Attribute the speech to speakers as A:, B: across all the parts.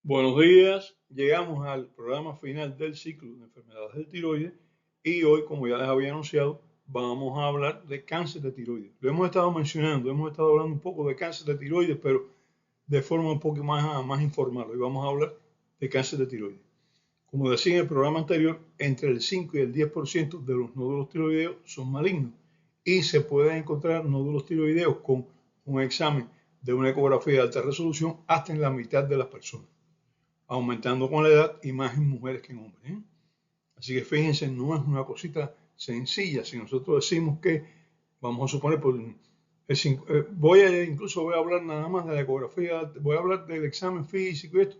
A: Buenos días, llegamos al programa final del ciclo de enfermedades del tiroides y hoy, como ya les había anunciado, vamos a hablar de cáncer de tiroides. Lo hemos estado mencionando, hemos estado hablando un poco de cáncer de tiroides, pero de forma un poco más informal. Hoy vamos a hablar de cáncer de tiroides. Como decía en el programa anterior, entre el 5 y el 10% de los nódulos tiroideos son malignos y se pueden encontrar nódulos tiroideos con un examen de una ecografía de alta resolución hasta en la mitad de las personas, aumentando con la edad y más en mujeres que en hombres. Así que fíjense, no es una cosita sencilla. Si nosotros decimos que, vamos a suponer, incluso voy a hablar nada más de la ecografía, voy a hablar del examen físico y esto.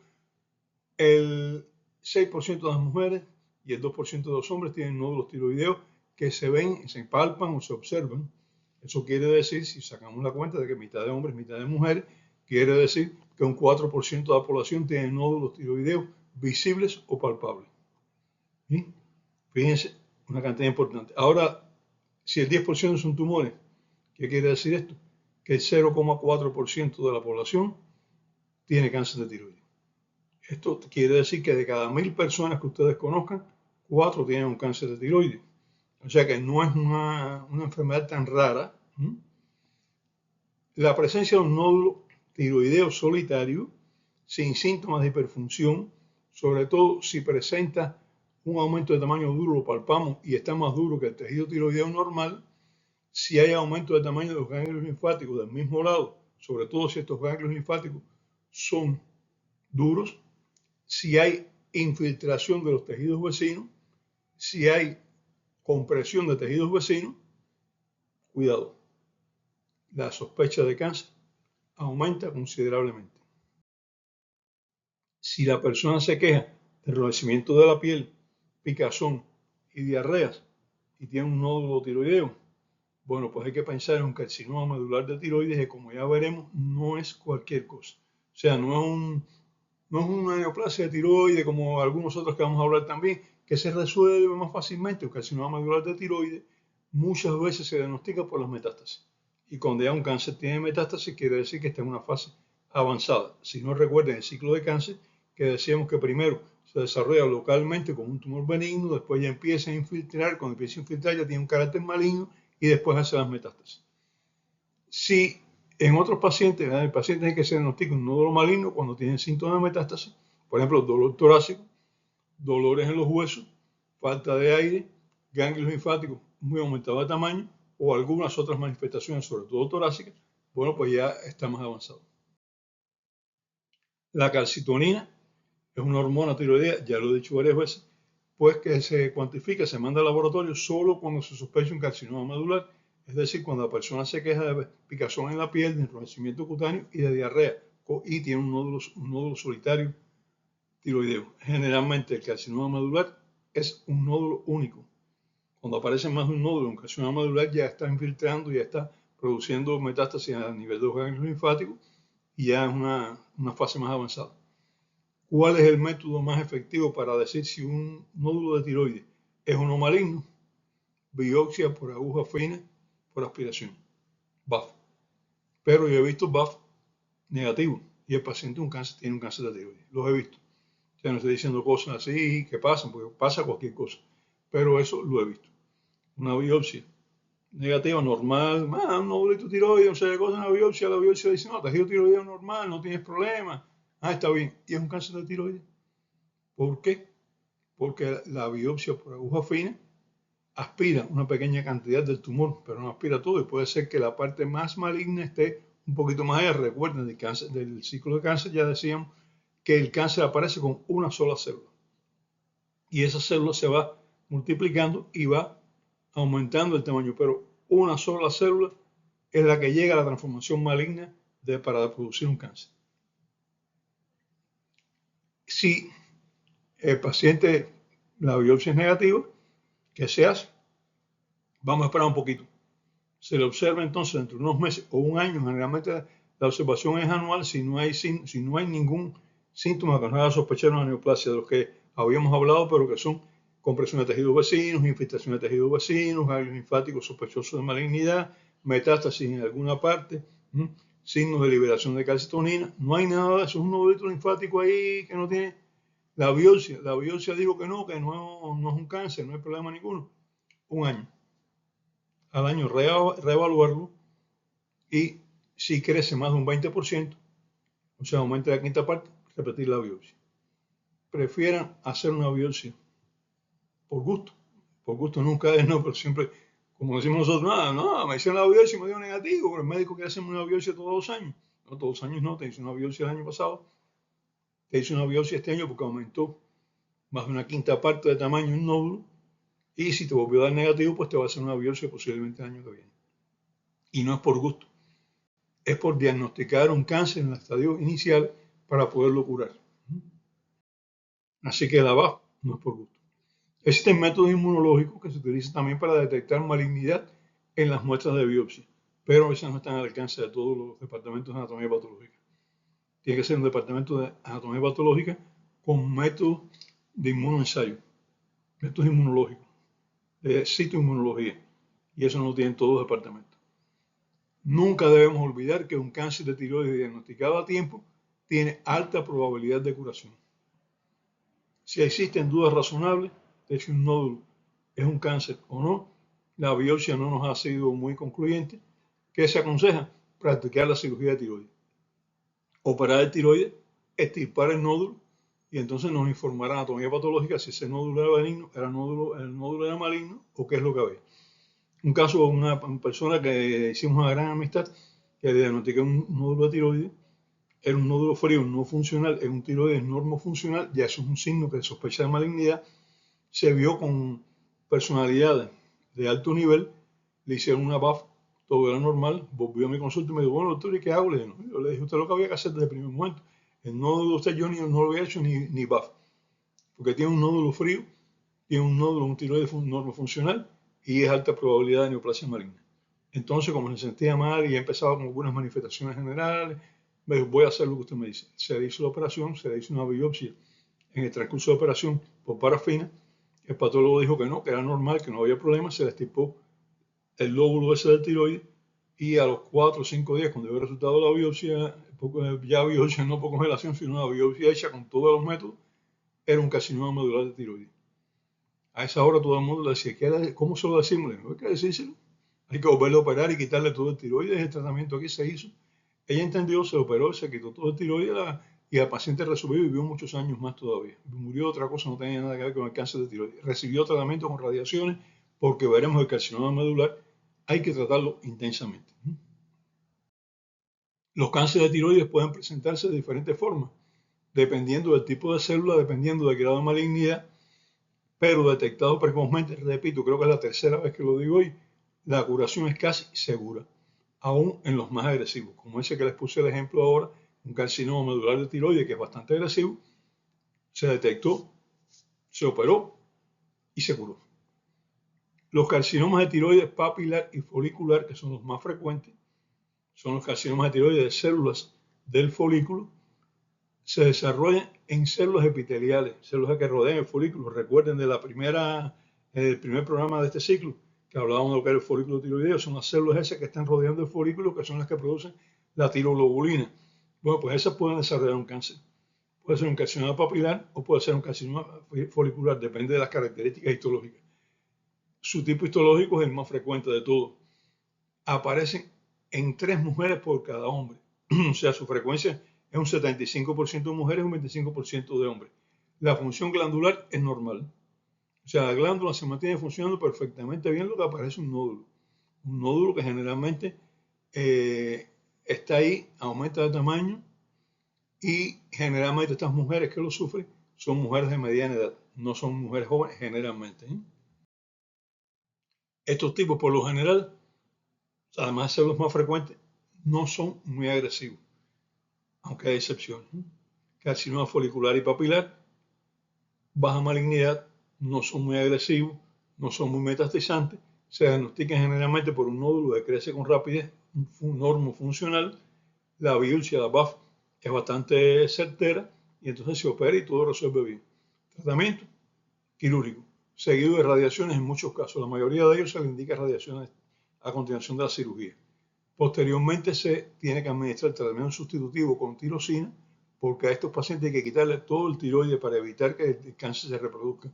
A: El 6% de las mujeres y el 2% de los hombres tienen nódulos tiroideos que se ven, se palpan o se observan. Eso quiere decir, si sacamos la cuenta de que mitad de hombres, mitad de mujeres, quiere decir que un 4% de la población tiene nódulos tiroideos visibles o palpables. ¿Sí? Fíjense, una cantidad importante. Ahora, si el 10% son tumores, ¿qué quiere decir esto? Que el 0,4% de la población tiene cáncer de tiroides. Esto quiere decir que de cada 1000 personas que ustedes conozcan, 4 tienen un cáncer de tiroides. O sea que no es una enfermedad tan rara. La presencia de un nódulo tiroideo solitario, sin síntomas de hiperfunción, sobre todo si presenta un aumento de tamaño duro, lo palpamos y está más duro que el tejido tiroideo normal. Si hay aumento de tamaño de los ganglios linfáticos del mismo lado, sobre todo si estos ganglios linfáticos son duros, si hay infiltración de los tejidos vecinos, si hay compresión de tejidos vecinos, cuidado, la sospecha de cáncer aumenta considerablemente. Si la persona se queja de enrojecimiento de la piel, picazón y diarreas y tiene un nódulo tiroideo, bueno, pues hay que pensar en un carcinoma medular de tiroides que, como ya veremos, no es cualquier cosa. O sea, no es una neoplasia de tiroides como algunos otros que vamos a hablar también, que se resuelve más fácilmente. Un carcinoma medular de tiroides muchas veces se diagnostica por las metástasis. Y cuando ya un cáncer tiene metástasis, quiere decir que está en una fase avanzada. Si no recuerden el ciclo de cáncer, que decíamos que primero se desarrolla localmente como un tumor benigno, después ya empieza a infiltrar, cuando empieza a infiltrar ya tiene un carácter maligno y después hace las metástasis. Si en otros pacientes, el paciente hay que se diagnostica un nódulo maligno cuando tienen síntomas de metástasis, por ejemplo, dolor torácico, dolores en los huesos, falta de aire, ganglios linfáticos muy aumentados de tamaño o algunas otras manifestaciones, sobre todo torácicas, bueno, pues ya está más avanzado. La calcitonina es una hormona tiroidea, ya lo he dicho varias veces, pues que se cuantifica, se manda al laboratorio solo cuando se sospecha un carcinoma medular, es decir, cuando la persona se queja de picazón en la piel, de enrojecimiento cutáneo y de diarrea, y tiene un nódulo solitario tiroideo. Generalmente el carcinoma medular es un nódulo único. Cuando aparece más de un nódulo, un carcinoma medular ya está infiltrando, ya está produciendo metástasis a nivel de los ganglios linfáticos y ya es una fase más avanzada. ¿Cuál es el método más efectivo para decir si un nódulo de tiroides es uno maligno? Biopsia por aguja fina, por aspiración, BAF. Pero yo he visto BAF negativo y el paciente tiene un cáncer de tiroides. Los he visto. O sea, no estoy diciendo cosas así que pasan, porque pasa cualquier cosa. Pero eso lo he visto. Una biopsia negativa, normal, un nódulo tiroides, no sé de cosas, la biopsia dice, no, tejido tiroideo normal, no tienes problema. Está bien. ¿Y es un cáncer de tiroides? ¿Por qué? Porque la biopsia por aguja fina aspira una pequeña cantidad del tumor, pero no aspira todo y puede ser que la parte más maligna esté un poquito más allá. Recuerden, del ciclo de cáncer ya decíamos que el cáncer aparece con una sola célula y esa célula se va multiplicando y va aumentando el tamaño, pero una sola célula es la que llega a la transformación maligna para producir un cáncer. Si el paciente, la biopsia es negativa, ¿qué se hace? Vamos a esperar un poquito. Se le observa entonces dentro de unos meses o un año. Generalmente la observación es anual si no hay ningún síntoma que nos haga sospechar una neoplasia de los que habíamos hablado, pero que son compresión de tejidos vecinos, infiltración de tejidos vecinos, ganglios linfáticos sospechosos de malignidad, metástasis en alguna parte, signos de liberación de calcitonina, no hay nada de eso, es un nódulo linfático ahí que no tiene. La biopsia dijo que no es un cáncer, no hay problema ninguno. Un año. Al año reevaluarlo y si crece más de un 20%, o sea, aumenta la quinta parte, repetir la biopsia. Prefieran hacer una biopsia por gusto nunca es no, pero siempre, como decimos nosotros, me hicieron la biopsia y me dio negativo, pero el médico quiere hacerme una biopsia todos los años. No, todos los años no, te hice una biopsia el año pasado, te hice una biopsia este año porque aumentó más de una quinta parte de tamaño un nódulo, y si te volvió a dar negativo, pues te va a hacer una biopsia posiblemente el año que viene. Y no es por gusto, es por diagnosticar un cáncer en el estadio inicial para poderlo curar. Así que la BAF no es por gusto. Existen métodos inmunológicos que se utilizan también para detectar malignidad en las muestras de biopsia, pero esas no están al alcance de todos los departamentos de anatomía patológica. Tiene que ser un departamento de anatomía patológica con métodos de inmunoensayo, métodos inmunológicos, de citoinmunología, y eso no lo tienen todos los departamentos. Nunca debemos olvidar que un cáncer de tiroides diagnosticado a tiempo tiene alta probabilidad de curación. Si existen dudas razonables de si un nódulo es un cáncer o no, la biopsia no nos ha sido muy concluyente, ¿qué se aconseja? Practicar la cirugía de tiroides. Operar el tiroides, extirpar el nódulo, y entonces nos informará anatomía patológica si ese nódulo era benigno, el nódulo era maligno o qué es lo que había. Un caso de una persona que hicimos una gran amistad, que le diagnostiqué un nódulo de tiroides, era un nódulo frío no funcional, es un tiroides normofuncional, ya eso es un signo que sospecha de malignidad. Se vio con personalidades de alto nivel, le hicieron una BAF, todo era normal, volvió a mi consulta y me dijo, bueno, doctor, ¿y qué hago? Yo le dije, usted lo que había que hacer desde el primer momento. El nódulo de usted yo no lo había hecho ni BAF, porque tiene un nódulo frío, tiene un nódulo, un tiroides normofuncional y es alta probabilidad de neoplasia maligna. Entonces, como se sentía mal y empezaba con algunas manifestaciones generales, me dijo, voy a hacer lo que usted me dice. Se le hizo la operación, se le hizo una biopsia en el transcurso de operación por parafina. El patólogo dijo que no, que era normal, que no había problema, se le extirpó el lóbulo ese del tiroides y a los 4 o 5 días, cuando dio el resultado de la biopsia, ya biopsia no por congelación, sino una biopsia hecha con todos los métodos, era un carcinoma medular de tiroides. A esa hora todo el mundo le decía, ¿cómo se lo decimos? No hay que decírselo, hay que volverlo a operar y quitarle todo el tiroides, el tratamiento aquí se hizo. Ella entendió, se operó, se quitó todo el tiroides y el paciente resolvió y vivió muchos años más todavía. Murió de otra cosa, no tenía nada que ver con el cáncer de tiroides. Recibió tratamiento con radiaciones porque veremos el carcinoma medular, hay que tratarlo intensamente. Los cánceres de tiroides pueden presentarse de diferentes formas, dependiendo del tipo de célula, dependiendo del grado de malignidad, pero detectado precozmente, repito, creo que es la tercera vez que lo digo hoy, la curación es casi segura, aún en los más agresivos, como ese que les puse el ejemplo ahora, un carcinoma medular de tiroides que es bastante agresivo, se detectó, se operó y se curó. Los carcinomas de tiroides papilar y folicular, que son los más frecuentes, son los carcinomas de tiroides de células del folículo, se desarrollan en células epiteliales, células que rodean el folículo. Recuerden del primer programa de este ciclo, que hablábamos de lo que era el folículo tiroideo, son las células esas que están rodeando el folículo, que son las que producen la tiroglobulina. Bueno, pues esas pueden desarrollar un cáncer. Puede ser un carcinoma papilar o puede ser un carcinoma folicular, depende de las características histológicas. Su tipo histológico es el más frecuente de todos. Aparecen en 3 mujeres por cada hombre. O sea, su frecuencia es un 75% de mujeres y un 25% de hombres. La función glandular es normal. O sea, la glándula se mantiene funcionando perfectamente bien, lo que aparece un nódulo. Un nódulo que generalmente está ahí, aumenta de tamaño y generalmente estas mujeres que lo sufren son mujeres de mediana edad, no son mujeres jóvenes generalmente. Estos tipos por lo general, además de ser los más frecuentes, no son muy agresivos, aunque hay excepciones. Carcinoma folicular y papilar, baja malignidad, no son muy agresivos, no son muy metastizantes, se diagnostican generalmente por un nódulo que crece con rapidez, un normofuncional, la biopsia, la BAF, es bastante certera y entonces se opera y todo resuelve bien. Tratamiento quirúrgico, seguido de radiaciones en muchos casos. La mayoría de ellos se le indica radiaciones a continuación de la cirugía. Posteriormente se tiene que administrar tratamiento sustitutivo con tirosina, porque a estos pacientes hay que quitarle todo el tiroides para evitar que el cáncer se reproduzca.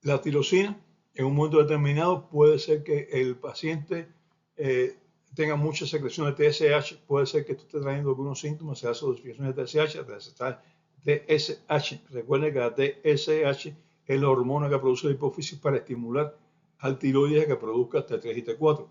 A: La tirosina, en un momento determinado, puede ser que el paciente tenga mucha secreción de TSH, puede ser que esto esté trayendo algunos síntomas, se hace dosificación de TSH. Recuerden que la TSH es la hormona que produce la hipófisis para estimular al tiroides a que produzca T3 y T4.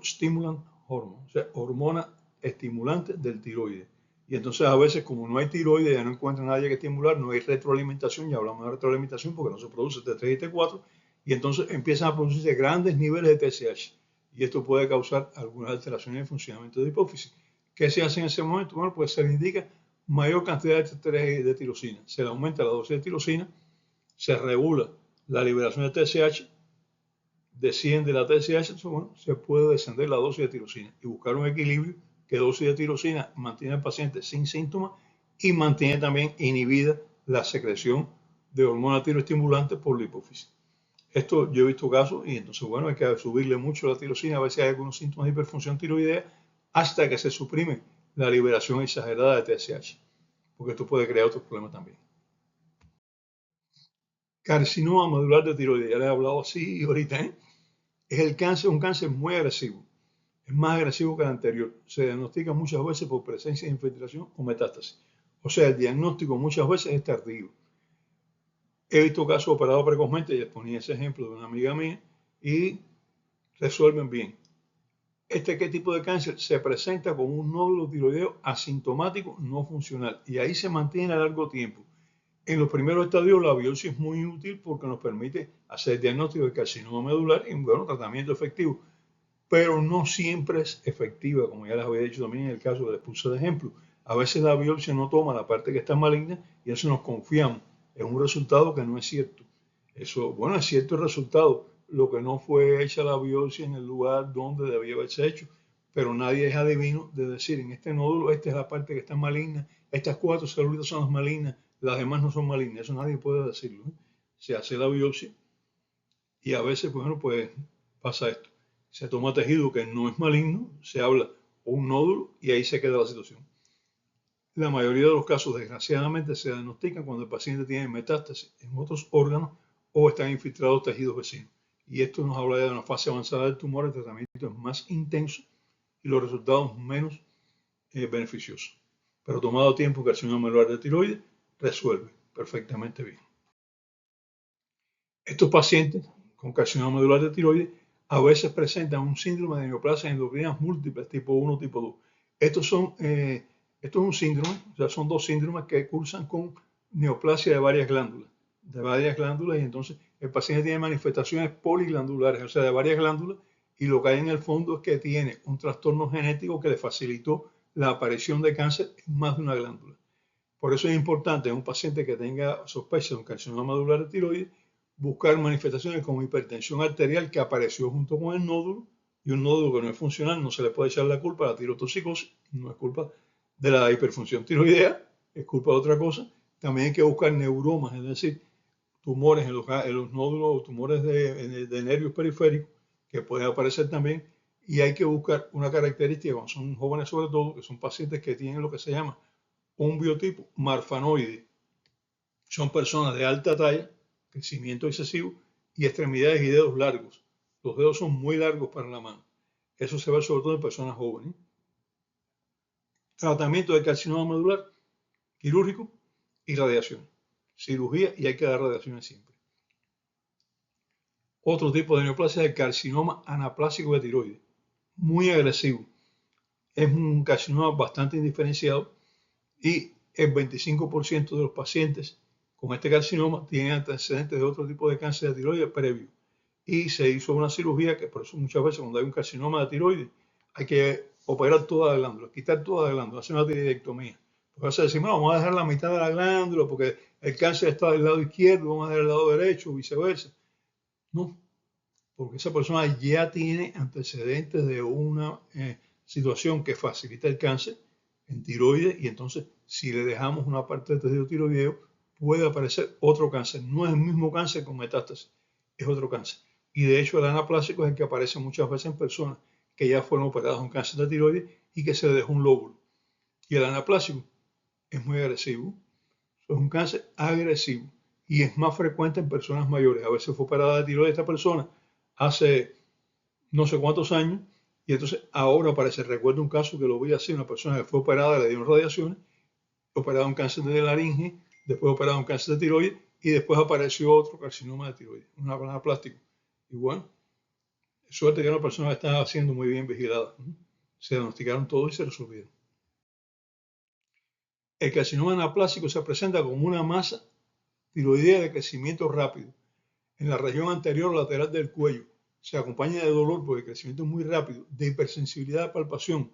A: Stimulant hormone, o sea, hormona estimulante del tiroides. Y entonces a veces, como no hay tiroides, ya no encuentra nadie que estimular, no hay retroalimentación, ya hablamos de retroalimentación porque no se produce T3 y T4, y entonces empiezan a producirse grandes niveles de TSH. Y esto puede causar algunas alteraciones en el funcionamiento de la hipófisis. ¿Qué se hace en ese momento? Bueno, pues se le indica mayor cantidad de T3 de tirosina. Se le aumenta la dosis de tirosina, se regula la liberación de TSH, desciende la TSH, entonces, bueno, se puede descender la dosis de tirosina y buscar un equilibrio que dosis de tirosina mantiene al paciente sin síntomas y mantiene también inhibida la secreción de hormona tiroestimulante por la hipófisis. Esto yo he visto casos y entonces, bueno, hay que subirle mucho la tirosina, a ver si hay algunos síntomas de hiperfunción tiroidea hasta que se suprime la liberación exagerada de TSH, porque esto puede crear otros problemas también. Carcinoma medular de tiroides, ya les he hablado así ahorita, es el cáncer, un cáncer muy agresivo. Es más agresivo que el anterior. Se diagnostica muchas veces por presencia de infiltración o metástasis. O sea, el diagnóstico muchas veces es tardío. He visto casos operados precozmente, y les ponía ese ejemplo de una amiga mía, y resuelven bien. ¿Qué tipo de cáncer? Se presenta como un nódulo tiroideo asintomático no funcional y ahí se mantiene a largo tiempo. En los primeros estadios la biopsia es muy útil porque nos permite hacer diagnóstico de carcinoma medular y un tratamiento efectivo, pero no siempre es efectiva, como ya les había dicho también en el caso que les puse de ejemplo. A veces la biopsia no toma la parte que está maligna y eso nos confiamos en un resultado que no es cierto. Eso, bueno, es cierto el resultado, lo que no fue hecha la biopsia en el lugar donde debía haberse hecho, pero nadie es adivino de decir, en este nódulo, esta es la parte que está maligna, estas 4 celulitas son las malignas, las demás no son malignas, eso nadie puede decirlo. Se hace la biopsia y a veces, bueno, pues pasa esto. Se toma tejido que no es maligno, se habla un nódulo y ahí se queda la situación. La mayoría de los casos, desgraciadamente, se diagnostican cuando el paciente tiene metástasis en otros órganos o están infiltrados tejidos vecinos. Y esto nos habla de una fase avanzada del tumor, el tratamiento es más intenso y los resultados menos beneficiosos. Pero tomado tiempo, el carcinoma medular de tiroides resuelve perfectamente bien. Estos pacientes con carcinoma medular de tiroides a veces presentan un síndrome de neoplasias endocrinas múltiples, tipo 1, tipo 2. Esto es un síndrome, o sea, son 2 síndromes que cursan con neoplasia de varias glándulas, y entonces el paciente tiene manifestaciones poliglandulares, o sea, de varias glándulas, y lo que hay en el fondo es que tiene un trastorno genético que le facilitó la aparición de cáncer en más de una glándula. Por eso es importante en un paciente que tenga sospecha de un carcinoma medular de tiroides buscar manifestaciones como hipertensión arterial que apareció junto con el nódulo, y un nódulo que no es funcional, no se le puede echar la culpa a la tirotoxicosis, no es culpa de la hiperfunción tiroidea, es culpa de otra cosa. También hay que buscar neuromas, es decir, tumores en los nódulos o tumores de nervios periféricos que pueden aparecer también, y hay que buscar una característica cuando son jóvenes sobre todo, que son pacientes que tienen lo que se llama un biotipo marfanoide. Son personas de alta talla, crecimiento excesivo y extremidades y dedos largos. Los dedos son muy largos para la mano. Eso se ve sobre todo en personas jóvenes. Tratamiento de carcinoma medular, quirúrgico y radiación. Cirugía y hay que dar radiaciones siempre. Otro tipo de neoplasia es el carcinoma anaplásico de tiroides. Muy agresivo. Es un carcinoma bastante indiferenciado y el 25% de los pacientes con este carcinoma tienen antecedentes de otro tipo de cáncer de tiroides previo. Y se hizo una cirugía, que por eso muchas veces cuando hay un carcinoma de tiroides hay que operar toda la glándula, quitar toda la glándula, hacer una tiroidectomía. Porque a veces decimos, no, vamos a dejar la mitad de la glándula porque el cáncer está del lado izquierdo, vamos a dejar el lado derecho, o viceversa. No, porque esa persona ya tiene antecedentes de una situación que facilita el cáncer en tiroides, y entonces si le dejamos una parte del tejido tiroideo puede aparecer otro cáncer. No es el mismo cáncer con metástasis, es otro cáncer. Y de hecho el anaplásico es el que aparece muchas veces en personas que ya fueron operados con cáncer de tiroides y que se le dejó un lóbulo. Y el anaplásico es muy agresivo, es un cáncer agresivo y es más frecuente en personas mayores. A veces fue operada de tiroides esta persona hace no sé cuántos años y entonces ahora parece, recuerdo un caso que lo vi así, una persona que fue operada, le dieron radiaciones, operado un cáncer de laringe, después operado un cáncer de tiroides y después apareció otro carcinoma de tiroides, una anaplástico. Y bueno, suerte que era una persona que estaba siendo muy bien vigilada. Se diagnosticaron todo y se resolvieron. El carcinoma anaplásico se presenta como una masa tiroidea de crecimiento rápido en la región anterior lateral del cuello. Se acompaña de dolor porque el crecimiento es muy rápido, de hipersensibilidad de palpación,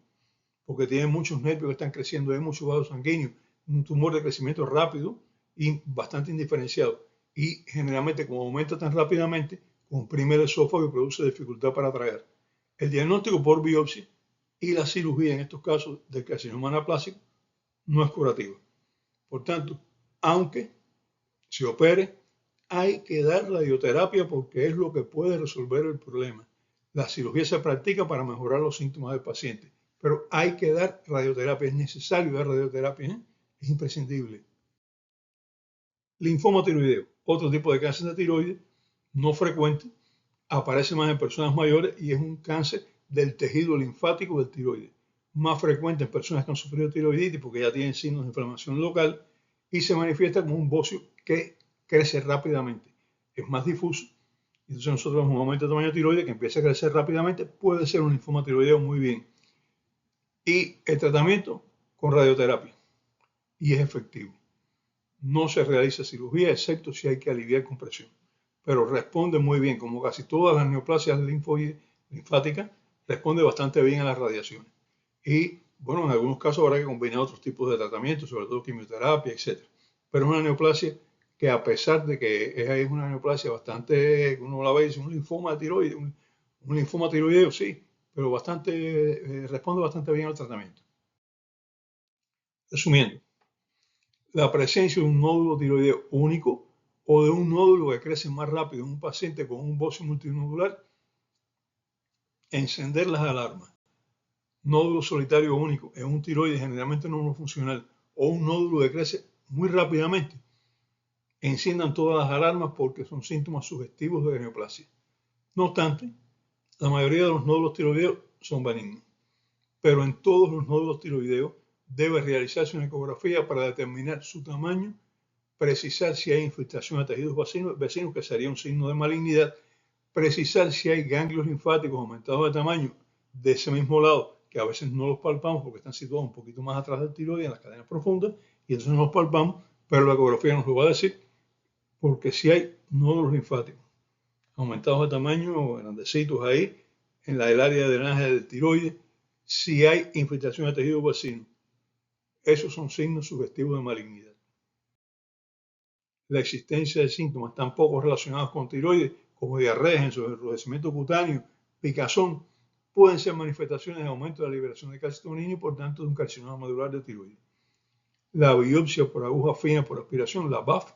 A: porque tiene muchos nervios que están creciendo, hay muchos vasos sanguíneos, un tumor de crecimiento rápido y bastante indiferenciado. Y generalmente, como aumenta tan rápidamente, comprime el esófago y produce dificultad para tragar. El diagnóstico por biopsia y la cirugía en estos casos del carcinoma anaplásico no es curativa. Por tanto, aunque se opere, hay que dar radioterapia porque es lo que puede resolver el problema. La cirugía se practica para mejorar los síntomas del paciente, pero hay que dar radioterapia, es necesario dar radioterapia, es imprescindible. Linfoma tiroideo, otro tipo de cáncer de tiroides, no frecuente, aparece más en personas mayores y es un cáncer del tejido linfático del tiroides. Más frecuente en personas que han sufrido tiroiditis porque ya tienen signos de inflamación local y se manifiesta como un bocio que crece rápidamente. Es más difuso. Entonces nosotros en un aumento de tamaño tiroides que empieza a crecer rápidamente puede ser un linfoma tiroideo muy bien. Y el tratamiento con radioterapia. Y es efectivo. No se realiza cirugía excepto si hay que aliviar con presión. Pero responde muy bien, como casi todas las neoplasias linfáticas, responde bastante bien a las radiaciones. Y bueno, en algunos casos habrá que combinar otros tipos de tratamientos, sobre todo quimioterapia, etc. Pero es una neoplasia que a pesar de que es una neoplasia bastante, uno la ve y dice, un linfoma de tiroides, un linfoma tiroideo, sí, pero responde bastante bien al tratamiento. Resumiendo, la presencia de un nódulo tiroideo único o de un nódulo que crece más rápido en un paciente con un bocio multinodular, encender las alarmas. Nódulo solitario único en un tiroides generalmente no monofuncional o un nódulo que crece muy rápidamente, enciendan todas las alarmas porque son síntomas sugestivos de neoplasia. No obstante, la mayoría de los nódulos tiroideos son benignos, pero en todos los nódulos tiroideos debe realizarse una ecografía para determinar su tamaño, precisar si hay infiltración a tejidos vecinos, que sería un signo de malignidad, precisar si hay ganglios linfáticos aumentados de tamaño de ese mismo lado, que a veces no los palpamos porque están situados un poquito más atrás del tiroides, en las cadenas profundas, y entonces no los palpamos, pero la ecografía nos lo va a decir, porque si hay nódulos linfáticos aumentados de tamaño o grandecitos ahí, en el área de drenaje del tiroides, si hay infiltración de tejidos vecinos, esos son signos sugestivos de malignidad. La existencia de síntomas tan poco relacionados con tiroides como diarrea, enrojecimiento cutáneo, picazón, pueden ser manifestaciones de aumento de la liberación de calcitonina y por tanto de un carcinoma medular de tiroides. La biopsia por aguja fina por aspiración, la BAF,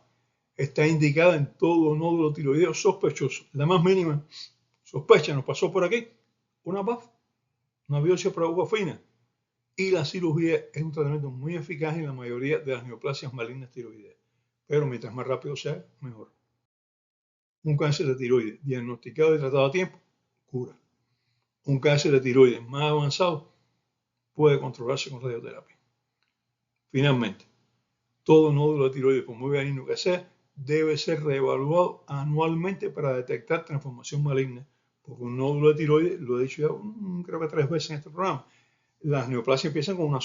A: está indicada en todo nódulo tiroideo sospechoso. La más mínima sospecha nos pasó por aquí, una BAF, una biopsia por aguja fina. Y la cirugía es un tratamiento muy eficaz en la mayoría de las neoplasias malignas tiroideas. Pero mientras más rápido sea, mejor. Un cáncer de tiroides diagnosticado y tratado a tiempo, cura. Un cáncer de tiroides más avanzado puede controlarse con radioterapia. Finalmente, todo nódulo de tiroides, por muy benigno que sea, debe ser reevaluado anualmente para detectar transformación maligna. Porque un nódulo de tiroides, lo he dicho ya creo que 3 veces en este programa, las neoplasias empiezan con una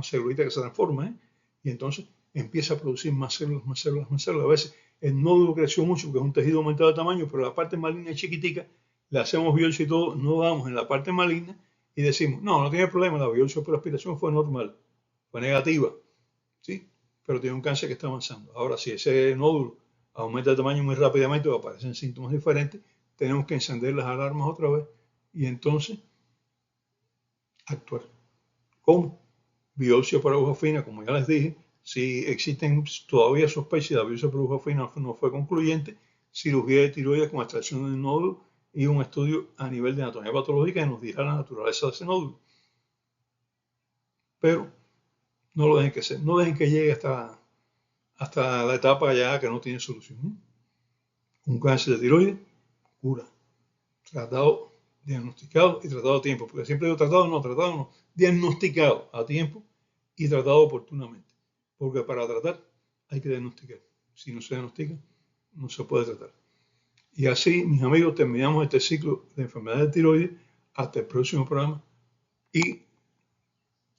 A: celulita que se transforma, y entonces empieza a producir más células, más células, más células. A veces el nódulo creció mucho porque es un tejido aumentado de tamaño, pero la parte maligna es chiquitica, le hacemos biopsia y todo, no damos en la parte maligna y decimos, no tiene problema, la biopsia por aspiración fue normal, fue negativa, ¿sí? Pero tiene un cáncer que está avanzando. Ahora, si ese nódulo aumenta de tamaño muy rápidamente o aparecen síntomas diferentes, tenemos que encender las alarmas otra vez y entonces actuar. ¿Cómo? Biopsia por aguja fina, como ya les dije. Si existen todavía sospechas de la biopsia por aguja fina no fue concluyente, cirugía de tiroides con extracción del nódulo y un estudio a nivel de anatomía patológica que nos dirá la naturaleza de ese nódulo. Pero no lo dejen que sea, no dejen que llegue hasta la etapa ya que no tiene solución. Un cáncer de tiroides, cura, tratado, diagnosticado y tratado a tiempo, porque siempre digo tratado no, diagnosticado a tiempo y tratado oportunamente, porque para tratar hay que diagnosticar. Si no se diagnostica, no se puede tratar. Y así, mis amigos, terminamos este ciclo de enfermedades de tiroides. Hasta el próximo programa. Y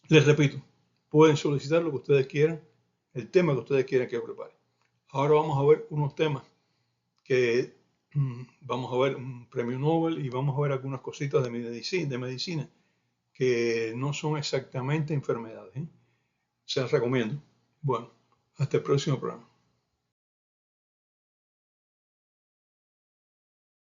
A: les repito, pueden solicitar lo que ustedes quieran, el tema que ustedes quieran que prepare. Ahora vamos a ver unos temas que vamos a ver un premio Nobel y vamos a ver algunas cositas de medicina que no son exactamente enfermedades. Se las recomiendo. Bueno, hasta el próximo programa.